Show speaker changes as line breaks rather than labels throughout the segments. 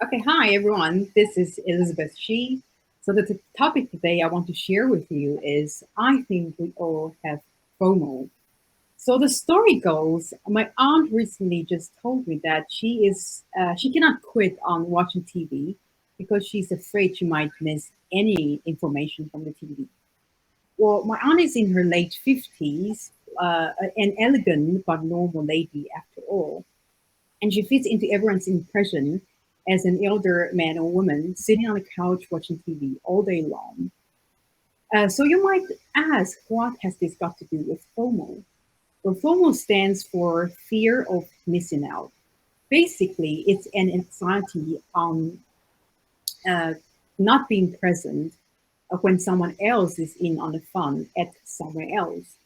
Okay, hi everyone. This is Elizabeth Shi. So the topic today I want to share with you is I think we all have FOMO. So the story goes, my aunt recently just told me that she cannot quit on watching TV because she's afraid she might miss any information from the TV. Well, my aunt is in her late 50s, an elegant but normal lady after all, and she fits into everyone's impression as an elder man or woman sitting on a couch watching TV all day long. So you might ask, what has this got to do with FOMO? Well, FOMO stands for fear of missing out. Basically, it's an anxiety on uh, not being present when someone else is in on the fun at somewhere else.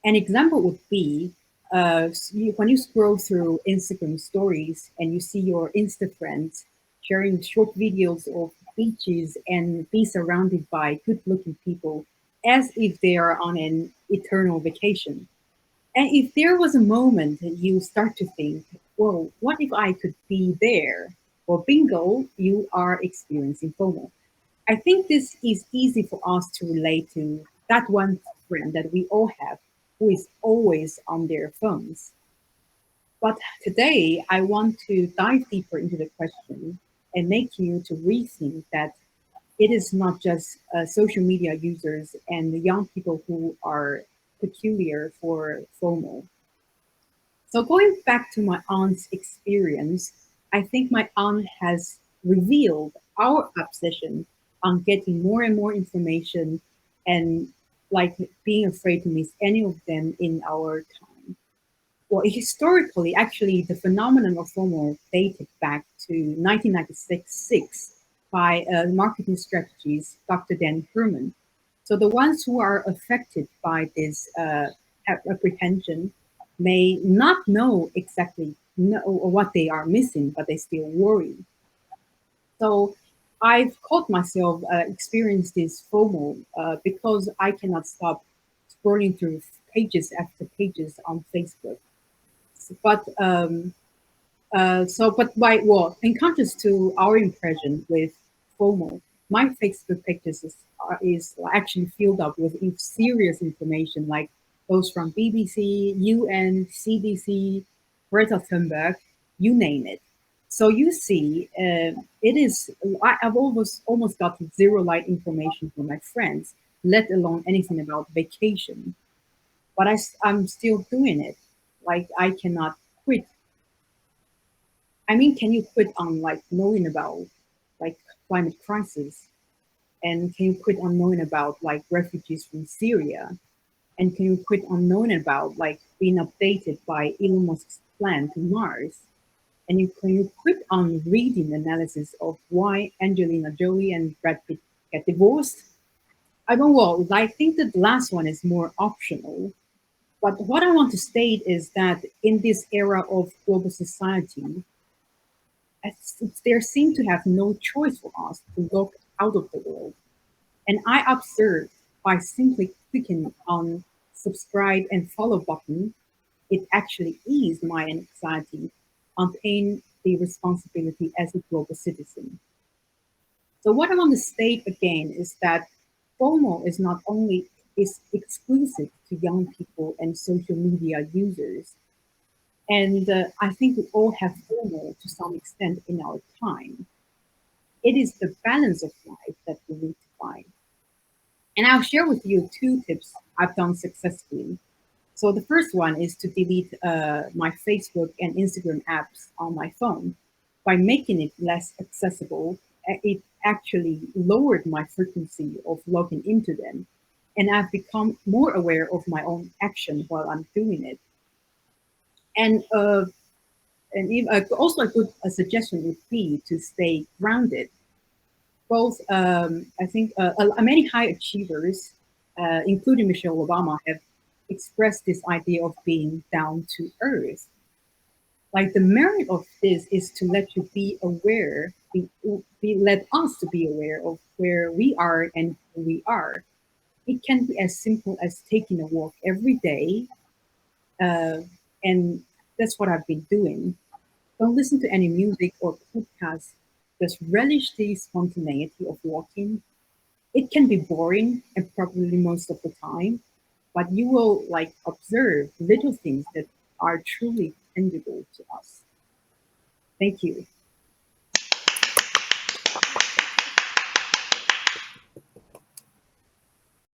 An example would be when you scroll through Instagram stories and you see your Insta friends sharing short videos of beaches and be surrounded by good looking people as if they are on an eternal vacation. And if there was a moment that you start to think, well, what if I could be there? Well, bingo, you are experiencing FOMO. I think this is easy for us to relate to that one friend that we all have who is always on their phones. But today, I want to dive deeper into the question and make you to rethink that it is not just social media users and the young people who are peculiar for FOMO. So going back to my aunt's experience, I think my aunt has revealed our obsession on getting more and more information and like being afraid to miss any of them in our time. Well, historically, actually, the phenomenon of FOMO dated back to 1996 by marketing strategist Dr. Dan Herman. So the ones who are affected by this apprehension may not know exactly know what they are missing, but they still worry. So I've caught myself experience this FOMO because I cannot stop scrolling through pages after pages on Facebook. But in contrast to our impression with FOMO, my Facebook pages is actually filled up with serious information like those from BBC, UN, CDC, Greta Thunberg, you name it. So you see, I've almost got zero light information from my friends, let alone anything about vacation. But I'm still doing it. Like I cannot quit. I mean, can you quit on like knowing about like climate crisis? And can you quit on knowing about like refugees from Syria? And can you quit on knowing about like being updated by Elon Musk's plan to Mars? And can you quit on reading analysis of why Angelina Jolie and Brad Pitt get divorced? I don't know. I think that the last one is more optional. But what I want to state is that in this era of global society, there seemed to have no choice for us to look out of the world. And I observed by simply clicking on subscribe and follow button, it actually eased my anxiety on paying the responsibility as a global citizen. So what I want to state again is that FOMO is not only is exclusive to young people and social media users, and I think we all have FOMO to some extent in our time. It is the balance of life that we need to find. And I'll share with you two tips I've done successfully. So the first one is to delete my Facebook and Instagram apps on my phone. By making it less accessible, it actually lowered my frequency of logging into them. And I've become more aware of my own action while I'm doing it. And also a good suggestion would be to stay grounded. Both, I think, many high achievers, including Michelle Obama, have expressed this idea of being down to earth. Like the merit of this is to let you be aware, let us to be aware of where we are and who we are. It can be as simple as taking a walk every day, uh, and that's what I've been doing. Don't listen to any music or podcast Just relish the spontaneity of walking. It can be boring and probably most of the time, but you will observe little things that are truly tangible to us. Thank you.